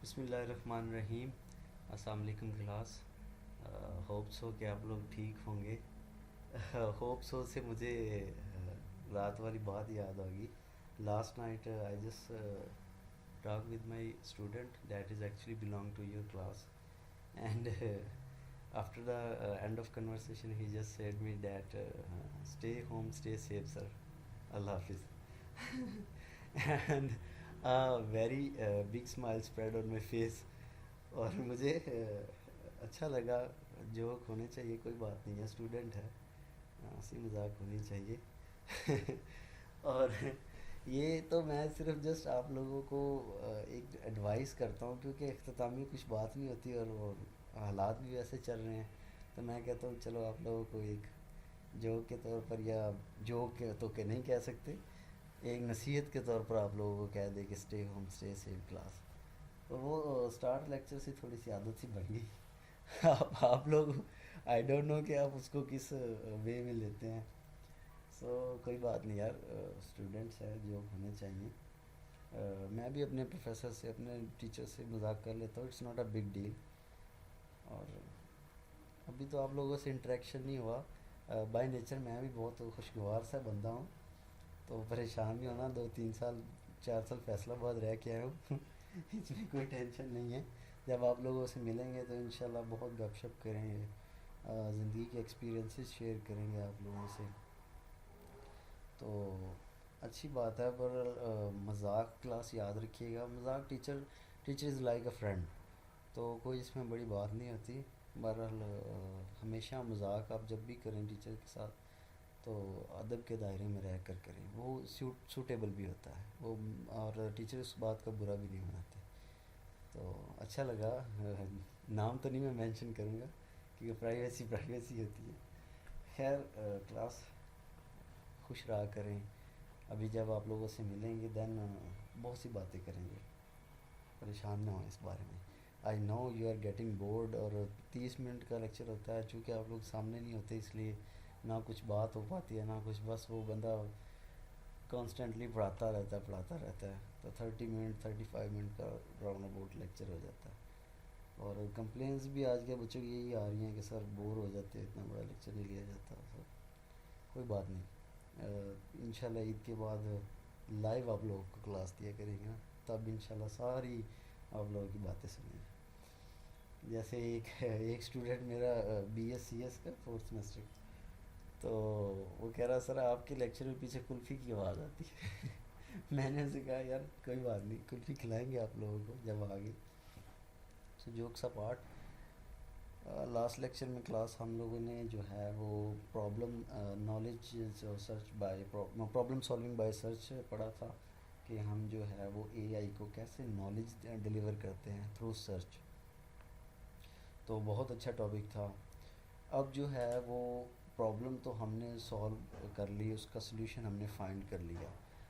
بسم اللہ الرحمن الرحیم. السلام علیکم کلاس. ہوپ سو کہ آپ لوگ ٹھیک ہوں گے. ہوپ سو سے مجھے رات والی بات یاد ہوگی. Last night I just talk with my student that is actually belong to your class, and after the end of conversation he just said me that stay home, stay safe sir, Allah Hafiz. And a very big smile spread on my face. اور مجھے اچھا لگا. Joke ہونے چاہیے, کوئی بات نہیں ہے, اسٹوڈنٹ ہے, ہنسی مذاق ہونی چاہیے. اور یہ تو میں صرف جسٹ آپ لوگوں کو ایک ایڈوائس کرتا ہوں, کیونکہ اختتامی کچھ بات نہیں ہوتی اور وہ حالات بھی ویسے چل رہے ہیں, تو میں کہتا ہوں چلو آپ لوگوں کو ایک جوک کے طور پر, یا جوک تو کہ نہیں کہہ سکتے, ایک نصیحت کے طور پر آپ لوگوں کو کہہ دے کہ stay home stay safe class. تو وہ اسٹارٹ لیکچر سے تھوڑی سی عادت سی بن گئی. آپ لوگ آئی ڈونٹ نو کہ آپ اس کو کس وے میں لیتے ہیں. سو کوئی بات نہیں یار, اسٹوڈنٹس ہے جو ہونے چاہیے. میں بھی اپنے پروفیسر سے, اپنے ٹیچر سے مذاق کر لیتا ہوں, it's not a big deal. اور ابھی تو آپ لوگوں سے انٹریکشن نہیں ہوا. بائی نیچر میں بھی بہت خوشگوار سا بندہ ہوں, تو پریشان بھی ہونا, 2-3 سال 4 سال فیصلہ باد رہ کے آیا ہوں. اس میں کوئی ٹینشن نہیں ہے. جب آپ لوگوں سے ملیں گے تو انشاءاللہ بہت گپ شپ کریں گے, زندگی کے ایکسپیرینسز شیئر کریں گے آپ لوگوں سے. تو اچھی بات ہے, پر مذاق کلاس یاد رکھیے گا, مذاق teacher is like a friend, تو کوئی اس میں بڑی بات نہیں ہوتی. بہرحال ہمیشہ مذاق آپ جب بھی کریں ٹیچر کے ساتھ تو ادب کے دائرے میں رہ کر کریں, وہ سوٹیبل بھی ہوتا ہے وہ, اور ٹیچر اس بات کا برا بھی نہیں مناتے. تو اچھا لگا. نام تو نہیں میں مینشن کروں گا کیونکہ پرائیویسی ہوتی ہے. خیر, کلاس خوش رہا کریں. ابھی جب آپ لوگوں سے ملیں گے دین بہت سی باتیں کریں گے, پریشان نہ ہوں اس بارے میں. آئی نو یو آر گیٹنگ بورڈ, اور 30 منٹ کا لیکچر ہوتا ہے, چونکہ آپ لوگ سامنے نہیں ہوتے اس لیے نہ کچھ بات ہو پاتی ہے نہ کچھ, بس وہ بندہ کانسٹنٹلی پڑھاتا رہتا ہے. تو 30 منٹ 35 منٹ کا راؤنڈ اباؤٹ لیکچر ہو جاتا ہے. اور کمپلینس بھی آج کے بچوں کی یہی آ رہی ہیں کہ سر بور ہو جاتے ہیں, اتنا بڑا لیکچر نہیں لیا جاتا. سر کوئی بات نہیں, انشاءاللہ عید کے بعد لائیو آپ لوگوں کو کلاس دیا کریں گے نا, تب انشاءاللہ ساری آپ لوگوں کی باتیں سنیں گے. جیسے ایک اسٹوڈنٹ میرا BSc کا 4th سیمسٹر, تو وہ کہہ رہا سر آپ کے لیکچر میں پیچھے کلفی کی آواز آتی ہے. میں نے اسے کہا یار کوئی بات نہیں, کلفی کھلائیں گے آپ لوگوں کو جب آگے. سو جوکس اپارٹ, لاسٹ لیکچر میں کلاس ہم لوگوں نے جو ہے وہ problem knowledge search by problem solving by search پڑھا تھا, کہ ہم جو ہے وہ AI کو کیسے نالج ڈیلیور کرتے ہیں تھرو سرچ. تو بہت اچھا ٹاپک تھا. اب جو ہے وہ پرابلم تو ہم نے سولو کر لی, اس کا سلوشن ہم نے فائنڈ کر لیا.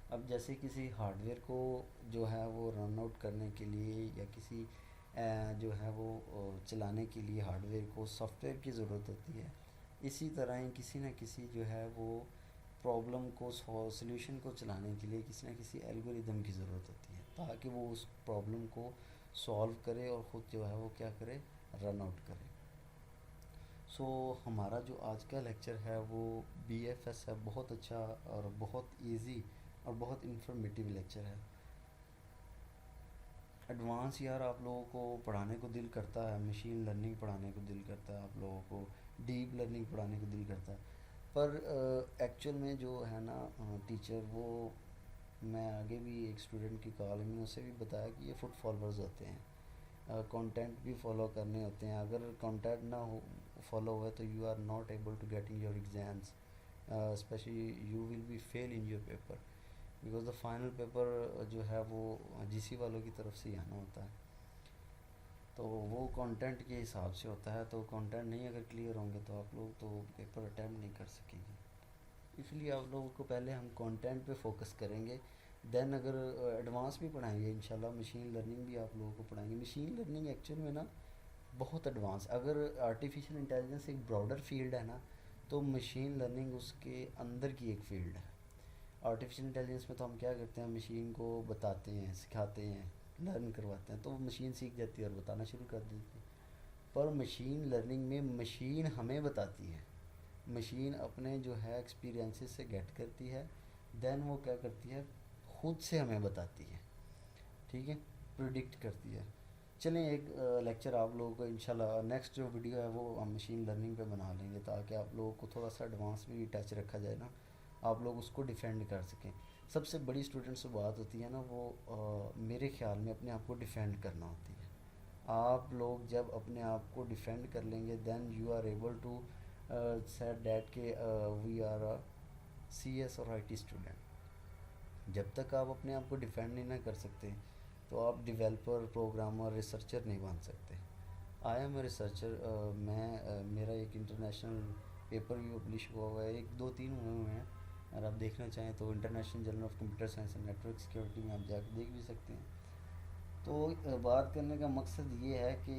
اب جیسے کسی ہارڈ ویئر کو جو ہے وہ رن آؤٹ کرنے کے لیے, یا کسی جو ہے وہ چلانے کے لیے ہارڈ ویئر کو سافٹ ویئر کی ضرورت ہوتی ہے, اسی طرح ہی کسی نہ کسی جو ہے وہ پرابلم کو سلوشن کو چلانے کے لیے کسی نہ کسی الگوریدم کی ضرورت ہوتی ہے, تاکہ وہ اس پرابلم کو سولو کرے اور خود جو ہے وہ کیا کرے, رن آؤٹ کرے. سو ہمارا جو آج کا لیکچر ہے وہ BFS ہے, بہت اچھا اور بہت ایزی اور بہت انفارمیٹیو لیکچر ہے. ایڈوانس یار آپ لوگوں کو پڑھانے کو دل کرتا ہے, مشین لرننگ پڑھانے کو دل کرتا ہے, آپ لوگوں کو ڈیپ لرننگ پڑھانے کو دل کرتا ہے, پر ایکچوئل میں جو ہے نا ٹیچر, وہ میں آگے بھی ایک اسٹوڈنٹ کی کال میں نے اسے بھی بتایا کہ یہ فٹ فالوورز ہوتے ہیں, کانٹینٹ بھی فالو کرنے ہوتے ہیں. اگر کانٹینٹ نہ ہو فالو ہوا تو you are not able to getting your exams, especially you will be fail in your paper, because the final paper جو ہے وہ GC والوں کی طرف سے ہی آنا ہوتا ہے. تو وہ کانٹینٹ کے حساب سے ہوتا ہے, تو کانٹینٹ نہیں اگر کلیئر ہوں گے تو آپ لوگ تو پیپر اٹیمپٹ نہیں کر سکیں گے. اس لیے آپ لوگوں کو پہلے ہم کانٹینٹ پہ فوکس کریں گے, دین اگر ایڈوانس بھی پڑھائیں گے انشاءاللہ, مشین لرننگ بھی آپ لوگوں کو پڑھائیں گے. مشین لرننگ ایکچوئل میں نا بہت ایڈوانس, اگر آرٹیفیشیل انٹیلیجنس ایک براڈر فیلڈ ہے نا, تو مشین لرننگ اس کے اندر کی ایک فیلڈ ہے. آرٹیفیشیل انٹیلیجنس میں تو ہم کیا کرتے ہیں, مشین کو بتاتے ہیں, سکھاتے ہیں, لرن کرواتے ہیں تو وہ مشین سیکھ جاتی ہے اور بتانا شروع کر دیتی ہے. پر مشین لرننگ میں مشین ہمیں بتاتی ہے، مشین اپنے جو ہے ایکسپیرینسز سے گیٹ کرتی ہے، دین وہ کیا کرتی ہے، خود سے ہمیں بتاتی ہے. ٹھیک ہے، پریڈکٹ کرتی ہے. چلیں ایک لیکچر آپ لوگوں کو انشاءاللہ نیکسٹ جو ویڈیو ہے وہ ہم مشین لرننگ پہ بنا لیں گے، تاکہ آپ لوگوں کو تھوڑا سا ایڈوانس میں بھی ٹچ رکھا جائے نا، آپ لوگ اس کو ڈیفینڈ کر سکیں. سب سے بڑی اسٹوڈنٹ سے بات ہوتی ہے نا وہ میرے خیال میں اپنے آپ کو ڈیفینڈ کرنا ہوتی ہے. آپ لوگ جب اپنے آپ کو ڈیفینڈ کر لیں گے then you are able to set that کہ وی آر سی ایس اور آئی ٹی اسٹوڈنٹ. جب تک آپ اپنے آپ کو ڈیفینڈ نہیں نہ کر سکتے تو آپ ڈیولپر، پروگرامر، ریسرچر نہیں بن سکتے. I am a researcher. میں میرا ایک انٹرنیشنل پیپر بھی پبلش ہوا ہوا ہے، ایک دو تین ہوئے ہوئے ہیں. اگر آپ دیکھنا چاہیں تو international journal of computer science and network security میں آپ جا کے دیکھ بھی سکتے ہیں. تو بات کرنے کا مقصد یہ ہے کہ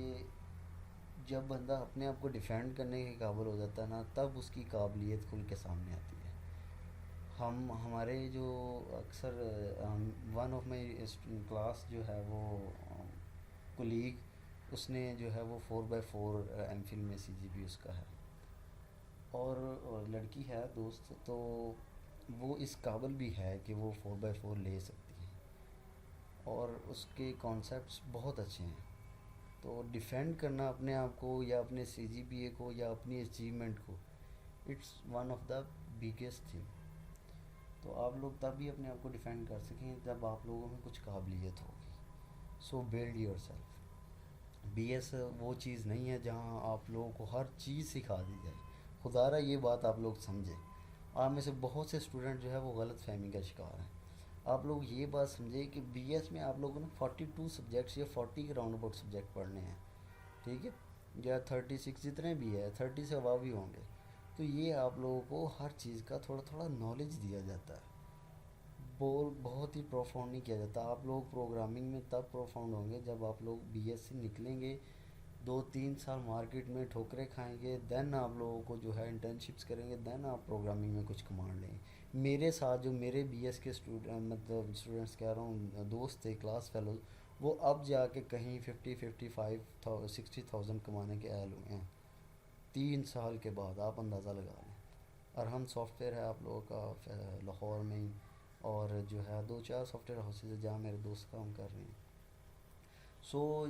جب بندہ اپنے آپ کو ڈیفینڈ کرنے کے قابل ہو جاتا ہے نا، تب اس کی قابلیت کھل کے سامنے آتی ہے. ہمارے جو اکثر ون آف مائی کلاس جو ہے وہ کولیگ، اس نے جو ہے وہ 4/4 ایم فل میں سی جی پی اس کا ہے، اور لڑکی ہے دوست، تو وہ اس قابل بھی ہے کہ وہ 4/4 لے سکتی ہے اور اس کے کانسیپٹس بہت اچھے ہیں. تو ڈیفینڈ کرنا اپنے آپ کو یا اپنے سی جی پی اے کو یا اپنی اچیومنٹ کو، it's one of the biggest thing. تو آپ لوگ تب بھی اپنے آپ کو ڈیفینڈ کر سکیں جب آپ لوگوں میں کچھ قابلیت ہوگی. So build yourself. بی ایس وہ چیز نہیں ہے جہاں آپ لوگوں کو ہر چیز سکھا دی جائے. خدا را یہ بات آپ لوگ سمجھیں. آپ میں سے بہت سے اسٹوڈنٹ جو ہے وہ غلط فہمی کا شکار ہیں. آپ لوگ یہ بات سمجھیں کہ بی ایس میں آپ لوگوں نے 42 سبجیکٹس یا 40 کے راؤنڈ اباؤٹ سبجیکٹ پڑھنے ہیں. ٹھیک ہے، یا 36 جتنے بھی ہے، 30 سے ابو بھی ہوں گے. تو یہ آپ لوگوں کو ہر چیز کا تھوڑا تھوڑا نالج دیا جاتا ہے، بہت ہی پروفاؤنڈ نہیں کیا جاتا. آپ لوگ پروگرامنگ میں تب پروفاؤنڈ ہوں گے جب آپ لوگ بی ایس سے نکلیں گے، 2-3 سال مارکیٹ میں ٹھوکریں کھائیں گے، دین آپ لوگوں کو جو ہے انٹرنشپس کریں گے، دین آپ پروگرامنگ میں کچھ کمانڈ لیں گے. میرے ساتھ جو میرے بی ایس کے مطلب اسٹوڈنٹس کہہ رہا ہوں، دوست تھے، کلاس فیلوز، وہ اب جا کے کہیں 55 60,000 کمانے کے اہل ہوئے ہیں 3 سال کے بعد. آپ اندازہ لگا لیں. اور ہم سافٹ ویئر ہے آپ لوگوں کا لاہور میں ہی، اور جو ہے 2-4 سافٹ ویئر ہاؤسز ہے جہاں میرے دوست کام کر رہے ہیں. سو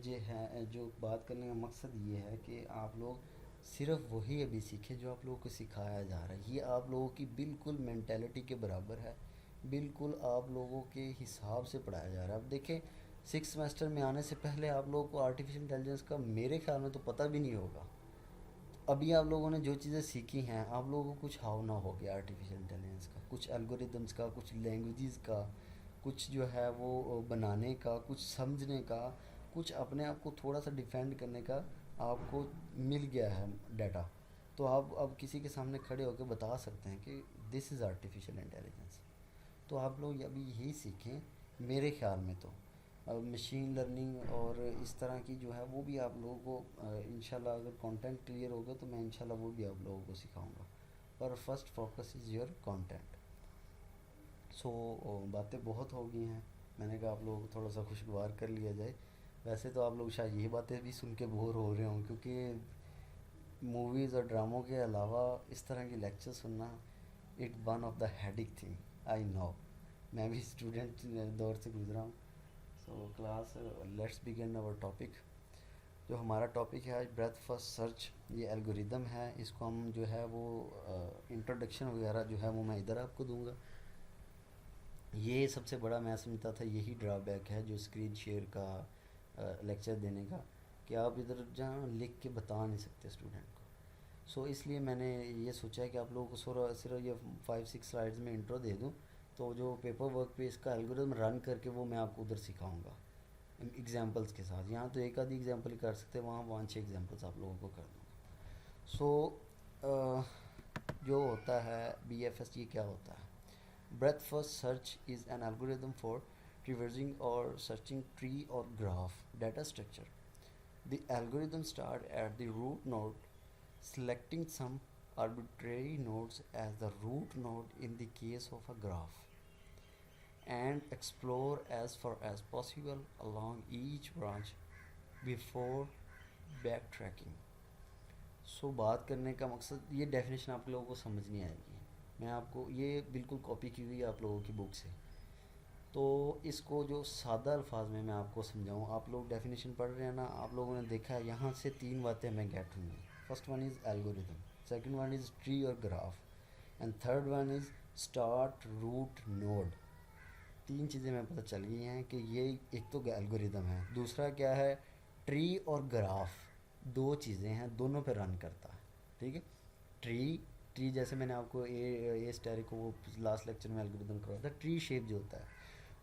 یہ ہے جو بات کرنے کا مقصد یہ ہے کہ آپ لوگ صرف وہی ابھی سیکھیں جو آپ لوگوں کو سکھایا جا رہا ہے. یہ آپ لوگوں کی بالکل مینٹیلٹی کے برابر ہے، بالکل آپ لوگوں کے حساب سے پڑھایا جا رہا ہے. اب دیکھیں 6 سیمسٹر میں آنے سے پہلے آپ لوگوں کو آرٹیفیشل انٹیلیجنس کا میرے خیال میں تو پتہ بھی نہیں ہوگا. ابھی آپ لوگوں نے جو چیزیں سیکھی ہیں، آپ لوگوں کو کچھ ہاؤ نہ ہو گیا آرٹیفیشل انٹیلیجنس کا، کچھ الگوریدمس کا، کچھ لینگویجز کا، کچھ جو ہے وہ بنانے کا، کچھ سمجھنے کا، کچھ اپنے آپ کو تھوڑا سا ڈیفینڈ کرنے کا آپ کو مل گیا ہے ڈیٹا. تو آپ اب کسی کے سامنے کھڑے ہو کے بتا سکتے ہیں کہ دس از آرٹیفیشل انٹیلیجنس. تو آپ لوگ ابھی یہی سیکھیں میرے خیال میں. تو مشین لرننگ اور اس طرح کی جو ہے وہ بھی آپ لوگوں کو انشاءاللہ اگر کانٹینٹ کلیئر ہوگا تو میں انشاءاللہ وہ بھی آپ لوگوں کو سکھاؤں گا. پر first focus is your content. سو باتیں بہت ہو گئی ہیں، میں نے کہا آپ لوگوں کو تھوڑا سا خوشگوار کر لیا جائے. ویسے تو آپ لوگ شاید یہ باتیں بھی سن کے بور ہو رہے ہوں، کیونکہ موویز اور ڈراموں کے علاوہ اس طرح کی لیکچر سننا it one of the headache thing. I know, میں بھی اسٹوڈنٹ دور سے گزرا ہوں. سو کلاس لیٹس بگن اور ٹاپک. جو ہمارا ٹاپک ہے آج بریتھ فرسٹ سرچ، یہ الگوریدم ہے. اس کو ہم جو ہے وہ انٹروڈکشن وغیرہ جو ہے وہ میں ادھر آپ کو دوں گا. یہ سب سے بڑا میں سمجھتا تھا یہی ڈرا بیک ہے جو اسکرین شیئر کا، لیکچر دینے کا، کہ آپ ادھر جہاں لکھ کے بتا نہیں سکتے اسٹوڈنٹ کو. سو اس لیے میں نے یہ سوچا ہے کہ آپ لوگوں کو صرف یہ 5-6 سلائڈز میں انٹرو دے دوں، تو جو پیپر ورک پہ اس کا الگوریدم رن کر کے وہ میں آپ کو ادھر سکھاؤں گا ایگزامپلس کے ساتھ. یہاں تو ایک آدھی ایگزامپل ہی کر سکتے، وہاں 5-6 ایگزامپلس آپ لوگوں کو کر دوں گا. سو جو ہوتا ہے بی ایف ایس، یہ کیا ہوتا ہے؟ Breadth first search is an algorithm for traversing or searching tree or graph data structure. The algorithm starts at the root node, selecting some arbitrary nodes as the root node in the case of a graph, and explore as far as possible along each branch before backtracking. سو بات کرنے کا مقصد یہ definition آپ لوگوں کو سمجھ نہیں آئے گی. میں آپ کو یہ بالکل کاپی کی ہوئی ہے آپ لوگوں کی بک سے. تو اس کو جو سادہ الفاظ میں آپ کو سمجھاؤں, آپ لوگ ڈیفینیشن پڑھ رہے ہیں نا, آپ لوگوں نے دیکھا ہے یہاں سے 3 باتیں ہمیں گیٹ ہوئی ہیں. First one is algorithm, second one is tree اور graph, and third one is start root node. 3 چیزیں ہمیں پتہ چل گئی ہیں کہ یہ ایک تو الگوریتم ہے, دوسرا کیا ہے ٹری اور گراف. 2 چیزیں ہیں, دونوں پہ رن کرتا ہے. ٹھیک ہے, ٹری جیسے میں نے آپ کو اے اسٹیرک کو لاسٹ لیکچر میں الگوریتم کروایا تھا, ٹری شیپ جو ہوتا ہے,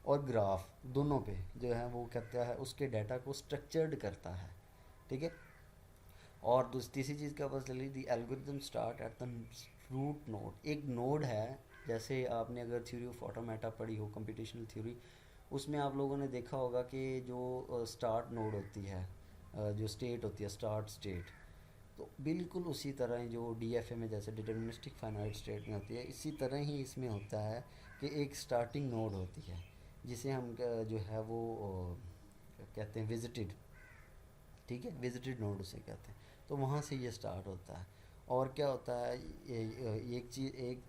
اور گراف دونوں پہ جو ہے وہ کہتا ہے اس کے ڈیٹا کو اسٹرکچرڈ کرتا ہے. ٹھیک ہے, اور تیسری چیز کا پتہ چلی, the algorithm start at the root node. ایک نوڈ ہے, جیسے آپ نے اگر تھیوری آف آٹومیٹا پڑھی ہو, کمپیٹیشنل تھیوری, اس میں آپ لوگوں نے دیکھا ہوگا کہ جو اسٹارٹ نوڈ ہوتی ہے, جو اسٹیٹ ہوتی ہے اسٹارٹ اسٹیٹ, تو بالکل اسی طرح جو ڈی ایف اے میں جیسے ڈٹرمنسٹک فائنائٹ اسٹیٹ میں ہوتی ہے, اسی طرح ہی اس میں ہوتا ہے کہ ایک اسٹارٹنگ نوڈ ہوتی ہے جسے ہم جو ہے وہ کہتے ہیں وزٹڈ. ٹھیک ہے, وزٹڈ نوڈ اسے کہتے ہیں. تو وہاں سے یہ اسٹارٹ ہوتا ہے. اور کیا ہوتا ہے, ایک چیز ایک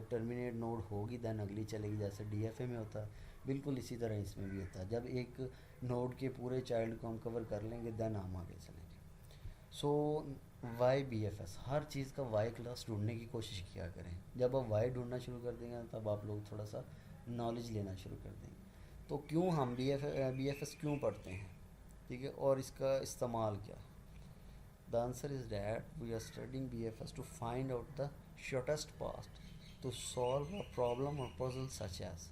ٹرمینیٹ نوڈ ہوگی دین اگلی چلے گی, جیسے ڈی ایف اے میں ہوتا ہے, بالکل اسی طرح اس میں بھی ہوتا ہے. جب ایک نوڈ کے پورے چائلڈ کو ہم کور کر لیں گے دین ہم آگے چلیں گے. So why B F S, ہر چیز کا وائی کلاس ڈھونڈنے کی کوشش کیا کریں. جب آپ وائی ڈھونڈنا شروع کر دیں گے تب آپ لوگ تھوڑا سا نالج لینا شروع کر دیں گے. تو کیوں ہم بی ایف ایس کیوں پڑھتے ہیں, ٹھیک ہے, اور اس کا استعمال کیا. The answer is that we are studying B F S to find out the shortest path to solve a problem or puzzle such as.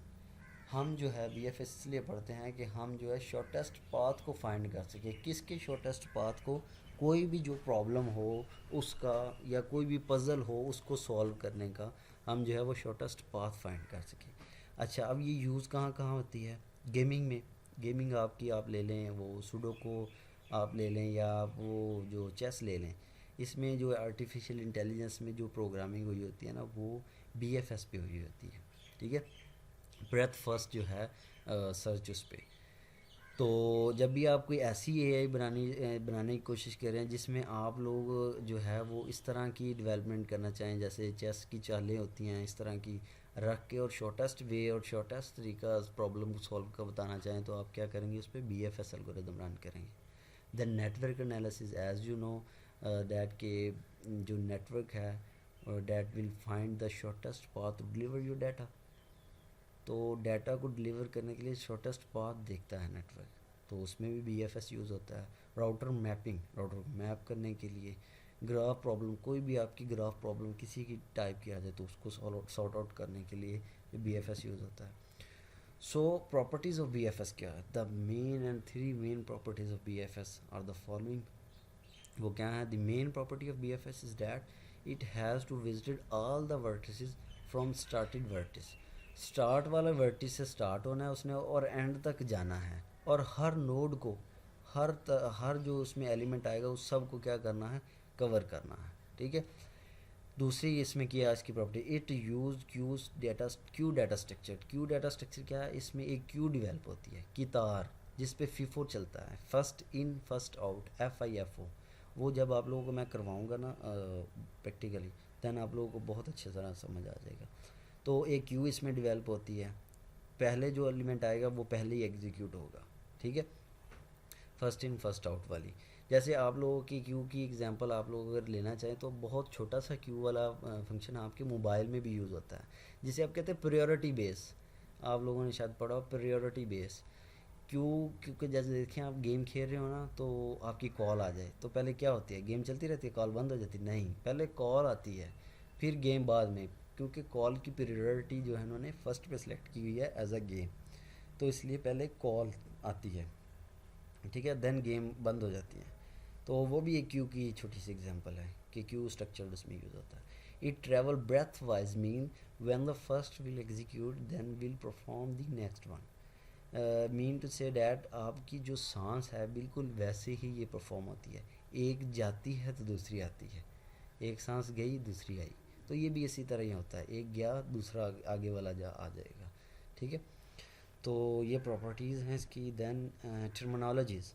ہم جو ہے بی ایف ایس اس لیے پڑھتے ہیں کہ ہم جو ہے شارٹیسٹ پاتھ کو فائنڈ کر سکیں. کس کے شارٹیسٹ پاتھ کو, کوئی بھی جو پرابلم ہو اس کا, یا کوئی بھی پزل ہو اس کو سولو کرنے کا, ہم جو ہے وہ شارٹیسٹ پاتھ فائنڈ کر سکیں. اچھا, اب یہ یوز کہاں کہاں ہوتی ہے, گیمنگ میں. گیمنگ آپ لے لیں, وہ سوڈو کو آپ لے لیں, یا آپ وہ جو چیس لے لیں. اس میں جو آرٹیفیشیل انٹیلیجنس میں جو پروگرامنگ ہوئی ہوتی ہے نا, وہ بی ایف ایس پہ ہوئی ہوتی ہے. ٹھیک ہے, بریتھ فرسٹ جو ہے سرچ اس پہ. تو جب بھی آپ کوئی ایسی اے آئی بنانے کی کوشش کر رہے ہیں جس میں آپ لوگ جو ہے وہ اس طرح کی ڈیولپمنٹ کرنا چاہیں, جیسے چیس کی چالیں ہوتی ہیں اس طرح کی رکھ کے, اور شارٹیسٹ وے اور شارٹیسٹ طریقہ پرابلم کو سولو کا بتانا چاہیں, تو آپ کیا کریں گے, اس پہ B F S algorithm run کریں گے. Then network analysis, as you know that کہ جو نیٹورک ہے that will find the shortest path to deliver your data. تو ڈیٹا کو ڈلیور کرنے کے لیے شارٹیسٹ پاتھ دیکھتا ہے نیٹورک, تو اس میں بھی بی ایف ایس یوز ہوتا ہے. راؤٹر میپنگ, راؤٹر میپ کرنے کے لیے. گراف پرابلم, کوئی بھی آپ کی گراف پرابلم کسی کی ٹائپ کی آ جائے تو اس کو سارٹ آؤٹ کرنے کے لیے بی ایف ایس یوز ہوتا ہے. So properties of B F S کیا ہے, the main and 3 main properties of B F S are the following. وہ کیا ہے, the main property of B F S is that it has to visited all the vertices from started vertex. Start والا vertex سے start ہونا ہے اس نے, اور and تک جانا ہے, اور ہر نوڈ کو ہر جو اس میں ایلیمنٹ آئے گا اس سب کو کیا کرنا ہے, کور کرنا ہے. ٹھیک ہے. دوسری اس میں کیا ہے اس کی property, it use queue data structure. Queue data structure کیا ہے, اس میں ایک کیو ڈیولپ ہوتی ہے, کی تار, جس پہ فیفو چلتا ہے, first in first out, F I F O. وہ جب آپ لوگوں کو میں کرواؤں گا نا پریکٹیکلی, دین آپ لوگوں کو بہت اچھے طرح سمجھ آ جائے گا. تو ایک کیو اس میں ڈیولپ ہوتی ہے, پہلے جو ایلیمنٹ آئے گا وہ پہلے ہی ایگزیکیوٹ ہوگا. ٹھیک ہے, فرسٹ ان فرسٹ آؤٹ والی. جیسے آپ لوگوں کی کیو کی ایگزامپل آپ لوگ اگر لینا چاہیں تو بہت چھوٹا سا کیو والا فنکشن آپ کے موبائل میں بھی یوز ہوتا ہے, جسے آپ کہتے ہیں پریورٹی بیس. آپ لوگوں نے شاید پڑھا پریورٹی بیس. کیونکہ جیسے دیکھیں آپ گیم کھیل رہے ہو نا, تو آپ کی کال آ جائے تو پہلے کیا ہوتی ہے, گیم چلتی رہتی ہے, کال بند ہو جاتی ہے. نہیں, پہلے کال آتی ہے پھر گیم بعد میں, کیونکہ کال کی پریورٹی جو ہے انہوں نے فرسٹ پہ سلیکٹ کی ہوئی ہے ایز اے گیم, تو اس لیے پہلے کال آتی ہے. ٹھیک ہے, دین گیم بند ہو جاتی ہے. تو وہ بھی ایک کیو کی چھوٹی سی ایگزامپل ہے کہ کیو اسٹرکچر اس میں یوز ہوتا ہے. It travel breadth wise mean when the first will execute then will perform the next one. Mean to say that آپ کی جو سانس ہے بالکل ویسے ہی یہ پرفارم ہوتی ہے, ایک جاتی ہے تو دوسری آتی ہے, ایک سانس گئی دوسری آئی. تو یہ بھی اسی طرح ہی ہوتا ہے, ایک گیا دوسرا آگے والا آ جائے گا. ٹھیک ہے. تو یہ پراپرٹیز ہیں اس کی. دین ٹرمنالوجیز.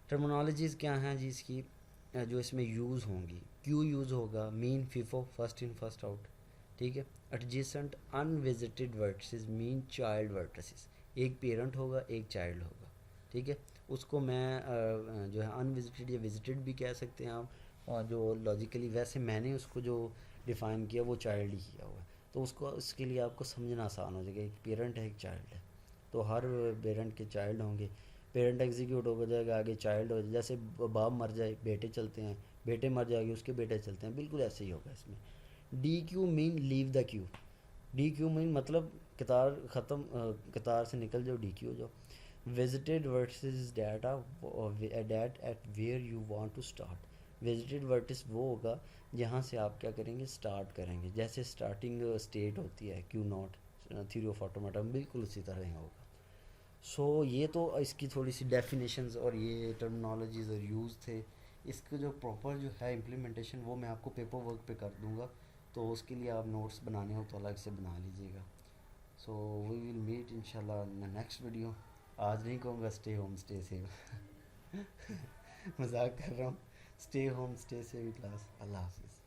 ٹرمنالوجیز کیا ہیں جی اس کی جو اس میں یوز ہوں گی. کیو یوز ہوگا مین FIFO first in first out. ٹھیک ہے. ایڈجیسنٹ ان وزٹڈ ورٹسز مین چائلڈ ورٹسز. ایک پیرنٹ ہوگا ایک چائلڈ ہوگا. ٹھیک ہے. اس کو میں جو ہے ان وزٹڈ یا وزٹڈ بھی کہہ سکتے ہیں آپ. اور جو لاجیکلی ویسے میں نے اس کو جو ڈیفائن کیا وہ چائلڈ ہی کیا ہوا ہے. تو اس کو اس کے لیے آپ کو سمجھنا آسان ہو جائے گا. ایک پیرنٹ ہے ایک چائلڈ ہے تو ہر پیرنٹ کے چائلڈ ہوں گے. پیرنٹ ایگزیکیوٹ ہو جائے گا آگے چائلڈ ہو جائے. جیسے باپ مر جائے بیٹے چلتے ہیں, بیٹے مر جائے گے اس کے بیٹے چلتے ہیں. بالکل ایسے ہی ہوگا اس میں. ڈی کیو مین لیو دا کیو. ڈی کیو مین مطلب قطار ختم, قطار سے نکل جاؤ, ڈی کیو ہو جاؤ. Visited vertices data that at where you want to start. Visited vertex وہ ہوگا جہاں سے آپ کیا کریں گے اسٹارٹ کریں گے. جیسے اسٹارٹنگ اسٹیٹ ہوتی ہے کیو ناٹ تھیوری آف آٹومیٹا, بالکل اسی طرح ہی ہوگا. سو یہ تو اس کی تھوڑی سی ڈیفینیشنز اور یہ ٹرمنالوجیز اور یوز تھے. اس کا جو پراپر جو ہے امپلیمنٹیشن وہ میں آپ کو پیپر ورک پہ کر دوں گا, تو اس کے لیے آپ نوٹس بنانے ہو تو الگ سے بنا لیجیے گا. سو وی ول میٹ ان شاء اللہ نیکسٹ ویڈیو. آج نہیں کہوں گا اسٹے ہوم اسٹے سیو. مذاق کر رہا ہوں. Stay home stay safe class. اللہ حافظ.